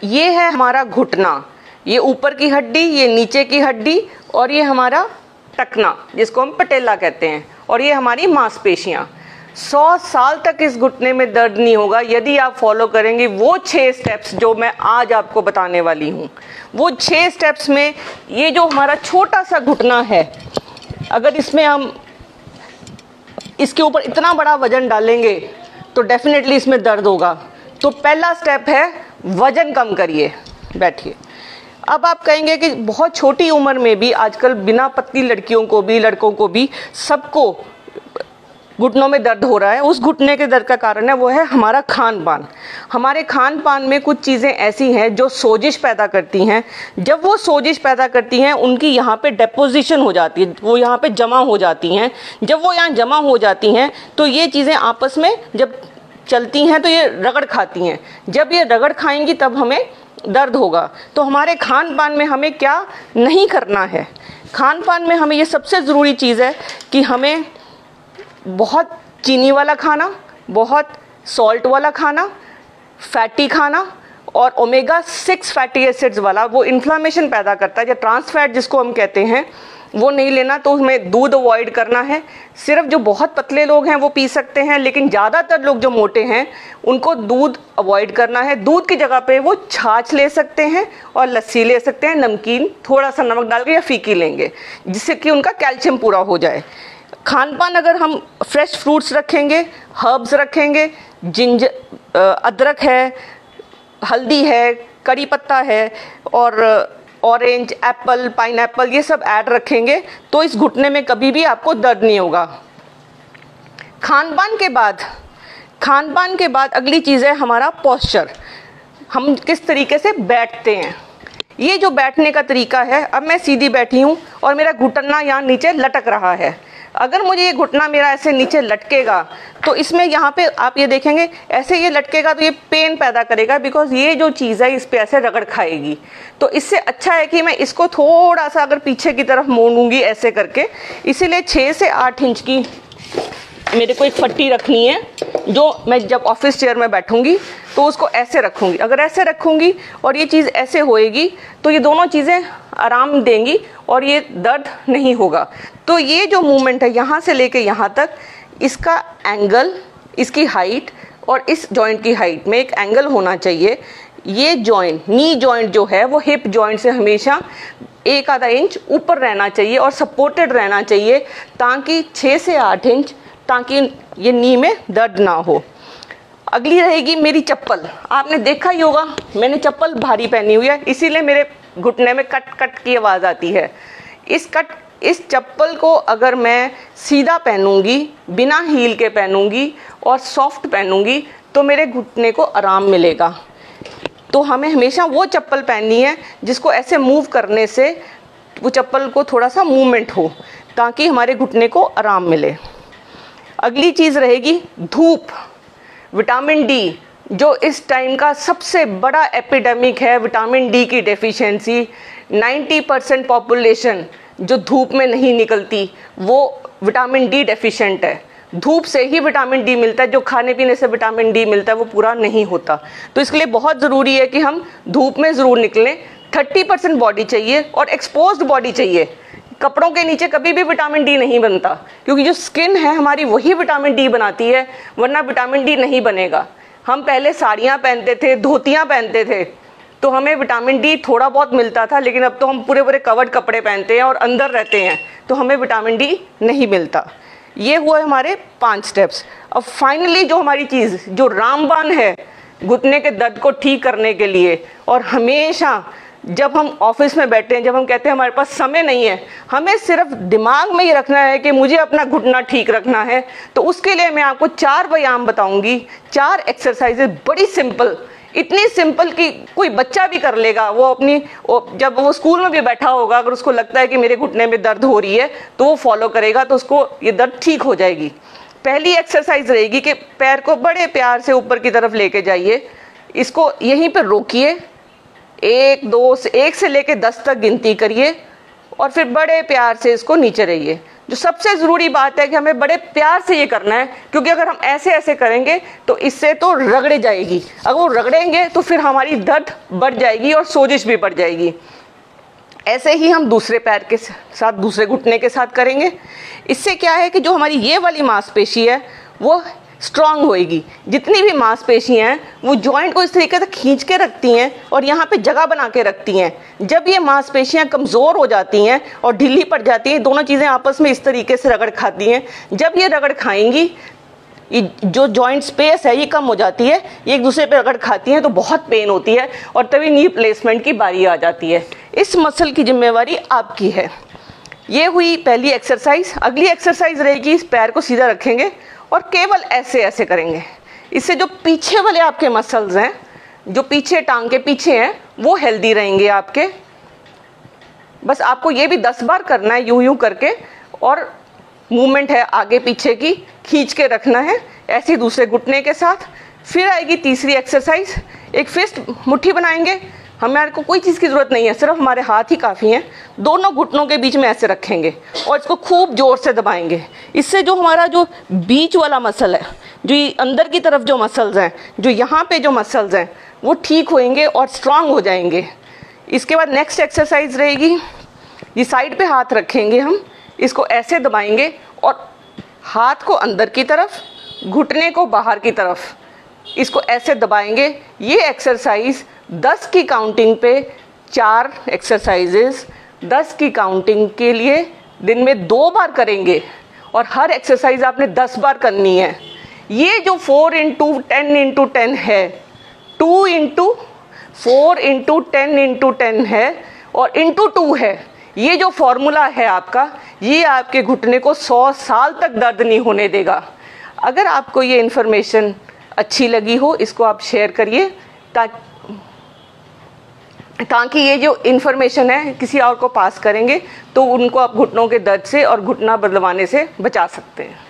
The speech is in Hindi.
ये है हमारा घुटना, ये ऊपर की हड्डी, ये नीचे की हड्डी, और ये हमारा टखना जिसको हम पटेला कहते हैं, और ये हमारी मांसपेशियां। 100 साल तक इस घुटने में दर्द नहीं होगा यदि आप फॉलो करेंगे वो 6 स्टेप्स जो मैं आज आपको बताने वाली हूँ। वो 6 स्टेप्स में ये जो हमारा छोटा सा घुटना है, अगर इसमें हम इसके ऊपर इतना बड़ा वजन डालेंगे तो डेफिनेटली इसमें दर्द होगा। तो पहला स्टेप है वजन कम करिए। बैठिए। अब आप कहेंगे कि बहुत छोटी उम्र में भी आजकल बिना पतली लड़कियों को भी लड़कों को भी सबको घुटनों में दर्द हो रहा है। उस घुटने के दर्द का कारण है वो है हमारा खान पान। हमारे खान पान में कुछ चीज़ें ऐसी हैं जो सोजिश पैदा करती हैं। जब वो सोजिश पैदा करती हैं उनकी यहाँ पे डेपोजिशन हो जाती है, वो यहाँ पे जमा हो जाती हैं। जब वो यहाँ जमा हो जाती हैं तो ये चीज़ें आपस में जब चलती हैं तो ये रगड़ खाती हैं। जब ये रगड़ खाएंगी तब हमें दर्द होगा। तो हमारे खान पान में हमें क्या नहीं करना है, खान पान में हमें ये सबसे ज़रूरी चीज़ है कि हमें बहुत चीनी वाला खाना, बहुत सॉल्ट वाला खाना, फैटी खाना और ओमेगा 6 फैटी एसिड्स वाला, वो इन्फ्लामेशन पैदा करता है या ट्रांस फैट जिसको हम कहते हैं, वो नहीं लेना। तो हमें दूध अवॉइड करना है। सिर्फ जो बहुत पतले लोग हैं वो पी सकते हैं, लेकिन ज़्यादातर लोग जो मोटे हैं उनको दूध अवॉइड करना है। दूध की जगह पे वो छाछ ले सकते हैं और लस्सी ले सकते हैं, नमकीन थोड़ा सा नमक डाल के या फीकी लेंगे जिससे कि उनका कैल्शियम पूरा हो जाए। खान पान अगर हम फ्रेश फ्रूट्स रखेंगे, हर्ब्स रखेंगे, अदरक है, हल्दी है, कड़ी पत्ता है और ऑरेंज, एप्पल, पाइनएप्पल, ये सब ऐड रखेंगे तो इस घुटने में कभी भी आपको दर्द नहीं होगा। खान पान के बाद अगली चीज़ है हमारा पोस्चर। हम किस तरीके से बैठते हैं। ये जो बैठने का तरीका है, अब मैं सीधी बैठी हूँ और मेरा घुटना यहाँ नीचे लटक रहा है। अगर मुझे ये घुटना मेरा ऐसे नीचे लटकेगा तो इसमें यहाँ पे आप ये देखेंगे ऐसे ये लटकेगा तो ये पेन पैदा करेगा, बिकॉज ये जो चीज़ है इस पे ऐसे रगड़ खाएगी। तो इससे अच्छा है कि मैं इसको थोड़ा सा अगर पीछे की तरफ मोड़ूंगी ऐसे करके। इसीलिए 6 से 8 इंच की मेरे को एक पट्टी रखनी है जो मैं जब ऑफिस चेयर में बैठूंगी तो उसको ऐसे रखूंगी। अगर ऐसे रखूंगी और ये चीज़ ऐसे होएगी तो ये दोनों चीज़ें आराम देंगी और ये दर्द नहीं होगा। तो ये जो मूवमेंट है यहाँ से लेके यहाँ तक, इसका एंगल, इसकी हाइट और इस जॉइंट की हाइट में एक एंगल होना चाहिए। ये जॉइंट, नी जॉइंट जो है वो हिप जॉइंट से हमेशा 1 आधा इंच ऊपर रहना चाहिए और सपोर्टेड रहना चाहिए, ताकि 6 से 8 इंच, ताकि ये नी में दर्द ना हो। अगली रहेगी मेरी चप्पल। आपने देखा ही होगा मैंने चप्पल भारी पहनी हुई है, इसीलिए मेरे घुटने में कट कट की आवाज़ आती है। इस चप्पल को अगर मैं सीधा पहनूंगी, बिना हील के पहनूंगी और सॉफ्ट पहनूंगी तो मेरे घुटने को आराम मिलेगा। तो हमें हमेशा वो चप्पल पहननी है जिसको ऐसे मूव करने से वो चप्पल को थोड़ा सा मूवमेंट हो, ताकि हमारे घुटने को आराम मिले। अगली चीज़ रहेगी धूप। विटामिन डी जो इस टाइम का सबसे बड़ा एपिडेमिक है, विटामिन डी की डेफिशिएंसी। 90% पॉपुलेशन जो धूप में नहीं निकलती वो विटामिन डी डेफिशिएंट है। धूप से ही विटामिन डी मिलता है, जो खाने पीने से विटामिन डी मिलता है वो पूरा नहीं होता। तो इसके लिए बहुत ज़रूरी है कि हम धूप में ज़रूर निकलें। 30% बॉडी चाहिए और एक्सपोज्ड बॉडी चाहिए। कपड़ों के नीचे कभी भी विटामिन डी नहीं बनता, क्योंकि जो स्किन है हमारी वही विटामिन डी बनाती है, वरना विटामिन डी नहीं बनेगा। हम पहले साड़ियाँ पहनते थे, धोतियाँ पहनते थे तो हमें विटामिन डी थोड़ा बहुत मिलता था, लेकिन अब तो हम पूरे पूरे कवर्ड कपड़े पहनते हैं और अंदर रहते हैं तो हमें विटामिन डी नहीं मिलता। ये हुआ हमारे 5 स्टेप्स। अब फाइनली जो हमारी चीज़ जो रामबाण है घुटने के दर्द को ठीक करने के लिए, और हमेशा जब हम ऑफिस में बैठे हैं, जब हम कहते हैं हमारे पास समय नहीं है, हमें सिर्फ दिमाग में ये रखना है कि मुझे अपना घुटना ठीक रखना है। तो उसके लिए मैं आपको 4 व्यायाम बताऊंगी, 4 एक्सरसाइजेज, बड़ी सिंपल, इतनी सिंपल कि कोई बच्चा भी कर लेगा। जब वो स्कूल में भी बैठा होगा, अगर उसको लगता है कि मेरे घुटने में दर्द हो रही है तो वो फॉलो करेगा तो उसको ये दर्द ठीक हो जाएगी। पहली एक्सरसाइज रहेगी कि पैर को बड़े प्यार से ऊपर की तरफ लेके जाइए, इसको यहीं पर रोकिए, 1 से लेके 10 तक गिनती करिए और फिर बड़े प्यार से इसको नीचे रहिए। जो सबसे ज़रूरी बात है कि हमें बड़े प्यार से ये करना है, क्योंकि अगर हम ऐसे ऐसे करेंगे तो इससे तो रगड़े जाएगी, अगर वो रगड़ेंगे तो फिर हमारी दर्द बढ़ जाएगी और सोजिश भी बढ़ जाएगी। ऐसे ही हम दूसरे पैर के साथ, दूसरे घुटने के साथ करेंगे। इससे क्या है कि जो हमारी ये वाली मांसपेशी है वो स्ट्रांग होएगी। जितनी भी मांसपेशियाँ हैं वो जॉइंट को इस तरीके से खींच के रखती हैं और यहाँ पे जगह बना के रखती हैं। जब ये मांसपेशियाँ कमज़ोर हो जाती हैं और ढीली पड़ जाती हैं, दोनों चीज़ें आपस में इस तरीके से रगड़ खाती हैं। जब ये रगड़ खाएंगी, ये जो जॉइंट स्पेस है ये कम हो जाती है, ये एक दूसरे पे रगड़ खाती हैं तो बहुत पेन होती है और तभी नी प्लेसमेंट की बारी आ जाती है। इस मसल की जिम्मेवारी आपकी है। ये हुई पहली एक्सरसाइज। अगली एक्सरसाइज रहेगी, इस पैर को सीधा रखेंगे और केवल ऐसे ऐसे करेंगे। इससे जो पीछे वाले आपके मसल्स हैं, जो पीछे टांग के पीछे हैं, वो हेल्दी रहेंगे आपके। बस आपको ये भी 10 बार करना है यूं यूं करके, और मूवमेंट है आगे पीछे की, खींच के रखना है ऐसे ही दूसरे घुटने के साथ। फिर आएगी तीसरी एक्सरसाइज, एक फिस्ट मुट्ठी बनाएंगे। हमारे को कोई चीज़ की ज़रूरत नहीं है, सिर्फ हमारे हाथ ही काफ़ी हैं। दोनों घुटनों के बीच में ऐसे रखेंगे और इसको खूब ज़ोर से दबाएंगे। इससे जो हमारा जो बीच वाला मसल है, जो ये अंदर की तरफ जो मसल्स हैं, जो यहाँ पे जो मसल्स हैं, वो ठीक होएंगे और स्ट्रांग हो जाएंगे। इसके बाद नेक्स्ट एक्सरसाइज रहेगी, ये साइड पे हाथ रखेंगे हम, इसको ऐसे दबाएंगे और हाथ को अंदर की तरफ, घुटने को बाहर की तरफ, इसको ऐसे दबाएंगे। ये एक्सरसाइज 10 की काउंटिंग पे 4 एक्सरसाइजेस 10 की काउंटिंग के लिए दिन में 2 बार करेंगे और हर एक्सरसाइज आपने 10 बार करनी है। ये जो 4 × 10 × 10 है, 2 × 4 × 10 × 10 है और × 2 है, ये जो फॉर्मूला है आपका, ये आपके घुटने को 100 साल तक दर्द नहीं होने देगा। अगर आपको ये इन्फॉर्मेशन अच्छी लगी हो, इसको आप शेयर करिए ताकि ये जो इन्फॉर्मेशन है किसी और को पास करेंगे तो उनको आप घुटनों के दर्द से और घुटना बदलवाने से बचा सकते हैं।